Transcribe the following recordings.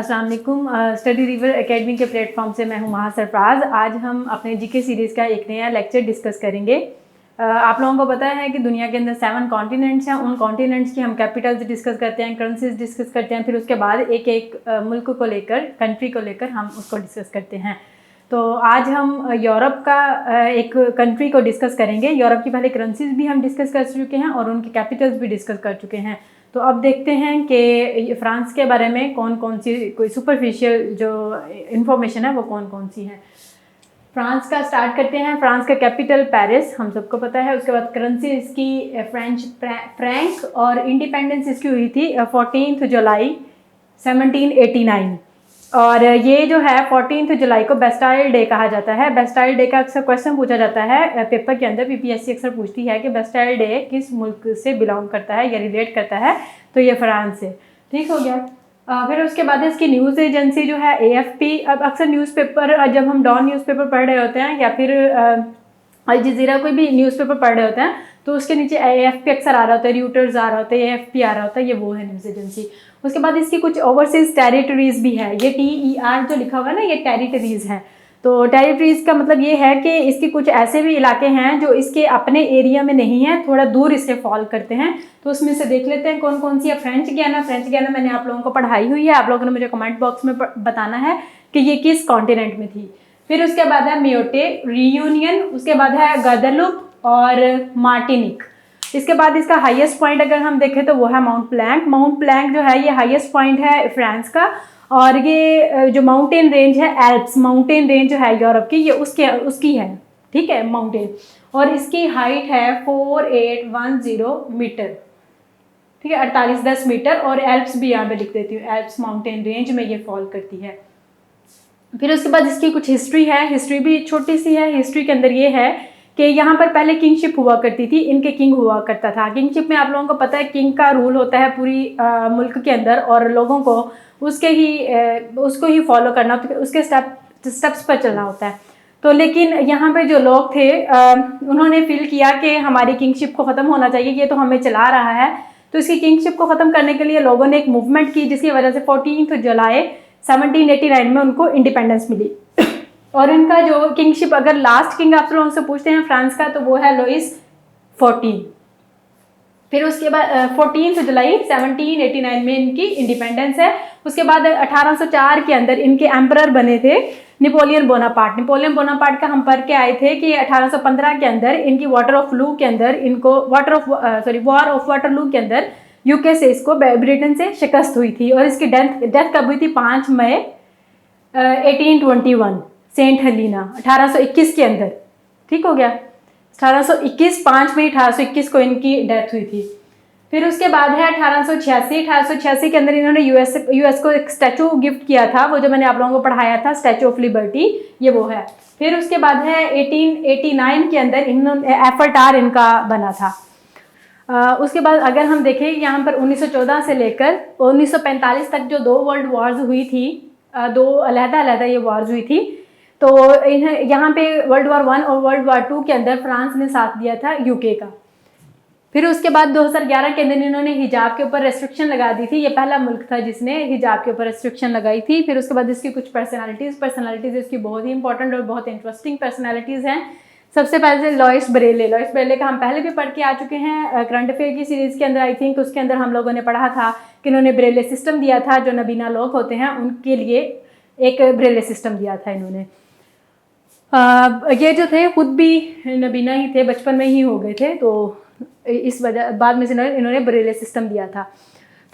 अस्सलाम वालेकुम। Study river academy के प्लेटफॉर्म से मैं हूं महा सरफराज। आज हम अपने जीके सीरीज़ का एक नया लेक्चर डिस्कस करेंगे। आप लोगों को पता है कि दुनिया के अंदर 7 कॉन्टिनेंट्स हैं। उन कॉन्टिनेंट्स की हम कैपिटल्स डिस्कस करते हैं, करेंसीज डिस्कस करते हैं, फिर उसके बाद एक एक मुल्क को लेकर, कंट्री को लेकर हम उसको डिस्कस करते हैं। तो आज हम यूरोप का एक कंट्री को डिस्कस करेंगे। यूरोप की पहले करेंसीज भी हम डिस्कस कर चुके हैं और उनके कैपिटल्स भी डिस्कस कर चुके हैं। तो अब देखते हैं कि फ्रांस के बारे में कौन कौन सी कोई सुपरफिशियल जो इन्फॉर्मेशन है वो कौन कौन सी है। फ्रांस का स्टार्ट करते हैं। फ्रांस का कैपिटल पेरिस, हम सबको पता है। उसके बाद करेंसी इसकी फ्रेंच फ्रैंक और इंडिपेंडेंस इसकी हुई थी 14 जुलाई 1789। और ये जो है 14 जुलाई को बेस्टाइल डे कहा जाता है। बेस्टाइल डे का अक्सर क्वेश्चन पूछा जाता है पेपर के अंदर। पीपीएससी अक्सर पूछती है कि बेस्टाइल डे किस मुल्क से बिलोंग करता है या रिलेट करता है, तो ये फ्रांस से। ठीक हो गया। फिर उसके बाद इसकी न्यूज़ एजेंसी जो है AFP। अब अक्सर न्यूज़पेपर, जब हम डॉन न्यूज़पेपर पढ़ रहे होते हैं या फिर अल जज़ीरा कोई भी न्यूज़पेपर पढ़ रहे होते हैं तो उसके नीचे AFP अक्सर आ रहा होता है, र्यूटर्स आ रहा होता है, AFP आ रहा होता है, ये वो है न्यूज़ एजेंसी। उसके बाद इसकी कुछ ओवरसीज टेरिटरीज भी है। ये TER जो लिखा हुआ है ना, ये टेरिटरीज है। तो टेरिटरीज का मतलब ये है कि इसके कुछ ऐसे भी इलाके हैं जो इसके अपने एरिया में नहीं है, थोड़ा दूर इससे फॉल करते हैं। तो उसमें से देख लेते हैं कौन कौन सी है। फ्रेंच गियाना मैंने आप लोगों को पढ़ाई हुई है। आप लोगों ने मुझे कमेंट बॉक्स में बताना है कि ये किस कॉन्टिनेंट में थी। फिर उसके बाद है म्योटे, रियूनियन, उसके बाद है गदलुप और मार्टिनिक। इसके बाद इसका हाईएस्ट पॉइंट अगर हम देखें तो वो है माउंट ब्लैंक। माउंट ब्लैंक जो है ये हाईएस्ट पॉइंट है फ्रांस का। और ये जो माउंटेन रेंज है एल्प्स माउंटेन रेंज जो है यूरोप की, ये उसकी है। ठीक है, माउंटेन। और इसकी हाइट है 4810 मीटर। ठीक है, 4810 मीटर। और एल्प्स भी यहाँ पे लिख देती हूँ, एल्प्स माउंटेन रेंज में ये फॉल करती है। फिर उसके बाद इसकी कुछ हिस्ट्री है। हिस्ट्री भी छोटी सी है। हिस्ट्री के अंदर ये है कि यहाँ पर पहले किंगशिप हुआ करती थी। इनके किंग हुआ करता था। किंगशिप में आप लोगों को पता है किंग का रूल होता है पूरी मुल्क के अंदर, और लोगों को उसको ही फॉलो करना होता है, उसके स्टेप्स पर चलना होता है। तो लेकिन यहाँ पे जो लोग थे उन्होंने फील किया कि हमारी किंगशिप को ख़त्म होना चाहिए, ये तो हमें चला रहा है। तो इसकी किंगशिप को ख़त्म करने के लिए लोगों ने एक मूवमेंट की, जिसकी वजह से 14 जुलाई 1789 में उनको इंडिपेंडेंस मिली। और इनका जो किंगशिप, अगर लास्ट किंग आप लोगों से पूछते हैं फ्रांस का, तो वो है लुइस 14। फिर उसके बाद 14 जुलाई 1789 में इनकी इंडिपेंडेंस है। उसके बाद 1804 के अंदर इनके एम्परर बने थे नेपोलियन बोनापार्ट। नेपोलियन बोनापार्ट का हम पढ़ के आए थे कि 1815 के अंदर इनकी वॉर ऑफ वाटरलू के अंदर यूके से इसको ब्रिटेन से शिकस्त हुई थी। और इसकी डेथ कब हुई थी? 5 मई 1821 सेंट हेलिना 1821 के अंदर। ठीक हो गया, 5 मई 1821 को इनकी डेथ हुई थी। फिर उसके बाद है 1886 के अंदर इन्होंने यूएस को एक स्टैचू गिफ्ट किया था, वो जो मैंने आप लोगों को पढ़ाया था, स्टैचू ऑफ लिबर्टी, ये वो है। फिर उसके बाद है 1889 के अंदर इन्होंने एफल टावर इनका बना था। उसके बाद अगर हम देखें यहाँ पर 1914 से लेकर 1945 तक जो 2 वर्ल्ड वॉर्स हुई थी, 2 अलग-अलग ये वॉर्स हुई थी। तो इन्हें यहाँ पे वर्ल्ड वॉर 1 और वर्ल्ड वॉर 2 के अंदर फ्रांस ने साथ दिया था यूके का। फिर उसके बाद 2011 के अंदर इन्होंने हिजाब के ऊपर रेस्ट्रिक्शन लगा दी थी। ये पहला मुल्क था जिसने हिजाब के ऊपर रेस्ट्रिक्शन लगाई थी। फिर उसके बाद इसकी कुछ पर्सनालिटीज़ इसकी बहुत ही इंपॉर्टेंट और बहुत इंटरेस्टिंग पर्सनालिटीज़ हैं। सबसे पहले लॉइस ब्रेले का हम पहले भी पढ़ के आ चुके हैं करंट अफेयर की सीरीज़ के अंदर। आई थिंक उसके अंदर हम लोगों ने पढ़ा था कि इन्होंने ब्रेले सिस्टम दिया था। जो नबीना लोग होते हैं उनके लिए एक ब्रेले सिस्टम दिया था इन्होंने। ये जो थे खुद भी नबीना ही थे, बचपन में ही हो गए थे, तो इस वजह बाद में से इन्होंने ब्रेले सिस्टम दिया था।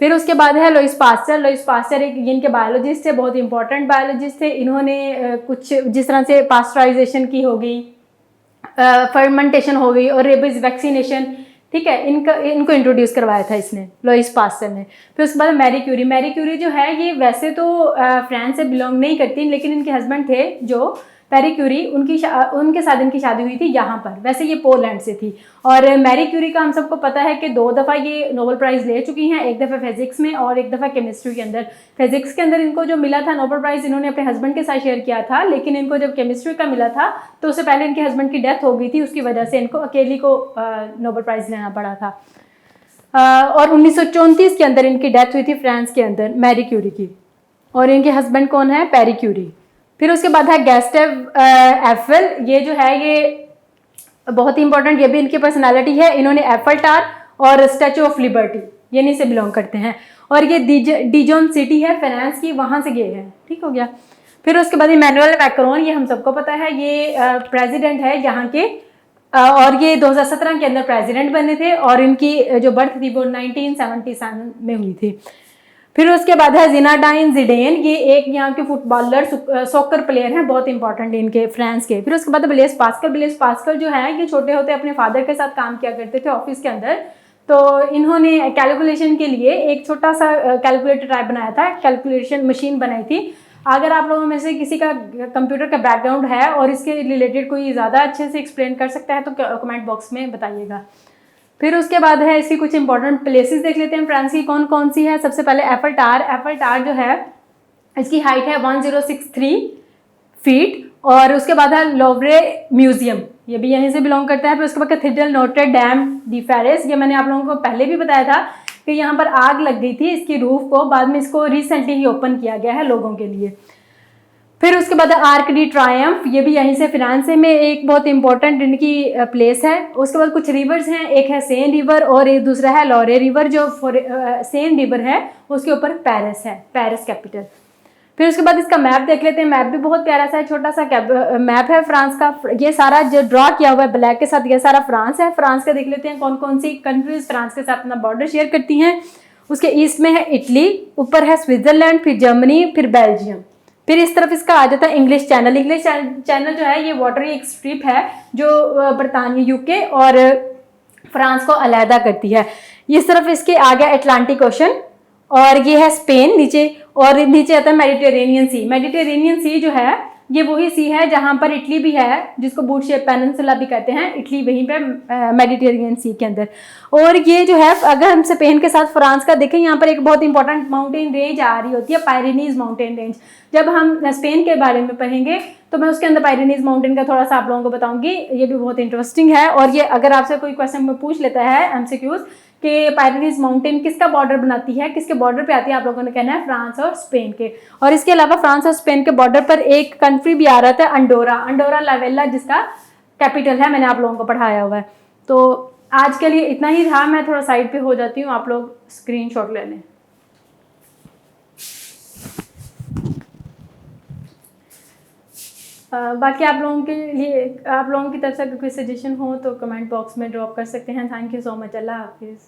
फिर उसके बाद है लुइस पास्चर एक इनके बायोलॉजिस्ट थे, बहुत इंपॉर्टेंट बायोलॉजिस्ट थे। इन्होंने कुछ जिस तरह से पास्चराइजेशन की हो गई, फर्मेंटेशन हो गई और रेबीज वैक्सीनेशन, ठीक है, इनको इंट्रोड्यूस करवाया था इसने, लुइस पास्चर ने। फिर उसके बाद मैरी क्यूरी जो है ये वैसे तो फ्रांस से बिलोंग नहीं करती, लेकिन इनके हस्बैंड थे जो मैरी क्यूरी, उनके साथ इनकी शादी हुई थी यहाँ पर। वैसे ये पोलैंड से थी। और मैरी क्यूरी का हम सबको पता है कि 2 दफ़ा ये नोबेल प्राइज़ ले चुकी हैं, एक दफ़ा फिजिक्स में और एक दफ़ा केमिस्ट्री के अंदर। फिजिक्स के अंदर इनको जो मिला था नोबेल प्राइज़, इन्होंने अपने हस्बैंड के साथ शेयर किया था, लेकिन इनको जब केमिस्ट्री का मिला था तो उससे पहले इनके हस्बैंड की डेथ हो गई थी, उसकी वजह से इनको अकेली को नोबेल प्राइज़ लेना पड़ा था। और 1934 के अंदर इनकी डेथ हुई थी फ्रांस के अंदर, मैरी क्यूरी की। और इनके हस्बैंड कौन है, पैरी क्यूरी। फिर उसके बाद है गैस्टेव एफेल, ये जो है ये बहुत ही इंपॉर्टेंट, ये भी इनकी पर्सनालिटी है। इन्होंने एफल टावर और स्टैचू ऑफ लिबर्टी ये नहीं से बिलोंग करते हैं। और ये डिजोन सिटी है फ्रांस की, वहाँ से गए हैं, ठीक हो गया। फिर उसके बाद इमैनुअल मैक्रोन, ये हम सबको पता है, ये प्रेसिडेंट है यहाँ के, और ये 2017 के अंदर प्रेसिडेंट बने थे और इनकी जो बर्थ थी वो 1977 में हुई थी। फिर उसके बाद है जिनाडाइन जिडेन, ये एक यहाँ के फुटबॉलर सॉकर प्लेयर हैं, बहुत इंपॉर्टेंट इनके फ्रांस के। फिर उसके बाद ब्लेस पास्कल, ब्लेस पास्कल जो है ये छोटे होते अपने फादर के साथ काम किया करते थे ऑफिस के अंदर। तो इन्होंने कैलकुलेशन के लिए एक छोटा सा कैलकुलेटर टाइप बनाया था, कैलकुलेशन मशीन बनाई थी। अगर आप लोगों में से किसी का कंप्यूटर का बैकग्राउंड है और इसके रिलेटेड कोई ज़्यादा अच्छे से एक्सप्लेन कर सकता है तो कमेंट बॉक्स में बताइएगा। फिर उसके बाद है इसकी कुछ इंपॉर्टेंट प्लेसेस देख लेते हैं फ्रांस की कौन कौन सी है। सबसे पहले एफल टावर, एफल टावर जो है इसकी हाइट है 1063 फीट। और उसके बाद है लोवरे म्यूजियम, ये भी यहीं से बिलोंग करता है। फिर उसके बाद cathedral Notre Dame de Paris, ये मैंने आप लोगों को पहले भी बताया था कि यहाँ पर आग लग गई थी इसकी रूफ को, बाद में इसको रिसेंटली ही ओपन किया गया है लोगों के लिए। फिर उसके बाद आर्क डी ट्रायम्फ, ये भी यहीं से फ्रांस में एक बहुत इंपॉर्टेंट इनकी प्लेस है। उसके बाद कुछ रिवर्स हैं, एक है सेन रिवर और एक दूसरा है लॉरे रिवर। जो सेन रिवर है उसके ऊपर पेरिस है, पेरिस कैपिटल। फिर उसके बाद इसका मैप देख लेते हैं, मैप भी बहुत प्यारा सा है, छोटा सा मैप है फ्रांस का। ये सारा जो ड्रॉ किया हुआ है ब्लैक के साथ, ये सारा फ्रांस है। फ्रांस का देख लेते हैं कौन कौन सी कंट्रीज फ्रांस के साथ अपना बॉर्डर शेयर करती हैं। उसके ईस्ट में है इटली, ऊपर है स्विट्जरलैंड, फिर जर्मनी, फिर बेल्जियम। फिर इस तरफ इसका आ जाता है इंग्लिश चैनल। इंग्लिश चैनल जो है ये वाटरी एक स्ट्रिप है जो बरतानिया यूके और फ्रांस को अलहदा करती है। इस तरफ इसके आ गया अटलांटिक ओशन और ये है स्पेन नीचे, और नीचे आता है मेडिटेरेनियन सी। मेडिटेरेनियन सी जो है ये वही सी है जहाँ पर इटली भी है, जिसको बूट शेप पेनिनसुला भी कहते हैं, इटली वहीं पे मेडिटेरेनियन सी के अंदर। और ये जो है अगर हम स्पेन के साथ फ्रांस का देखें, यहाँ पर एक बहुत इंपॉर्टेंट माउंटेन रेंज आ रही होती है, पायरेनीज माउंटेन रेंज। जब हम स्पेन के बारे में पढ़ेंगे तो मैं उसके अंदर पायरेनीज माउंटेन का थोड़ा सा आप लोगों को बताऊंगी, ये भी बहुत इंटरेस्टिंग है। और ये अगर आपसे कोई क्वेश्चन में पूछ लेता है एमसीक्यूज कि पायरेनीज माउंटेन किसका बॉर्डर बनाती है, किसके बॉर्डर पे आती है, आप लोगों ने कहना है फ्रांस और स्पेन के। और इसके अलावा फ्रांस और स्पेन के बॉर्डर पर एक कंट्री भी आ रहा था, अंडोरा, अंडोरा लावेला, जिसका कैपिटल है, मैंने आप लोगों को पढ़ाया हुआ है। तो आज के लिए इतना ही था, मैं थोड़ा साइड पे हो जाती हूँ, आप लोग स्क्रीनशॉट ले लें। बाकी आप लोगों के लिए, आप लोगों की तरफ से कोई सजेशन हो तो कमेंट बॉक्स में ड्रॉप कर सकते हैं। थैंक यू सो मच, अल्लाह हाफिज़।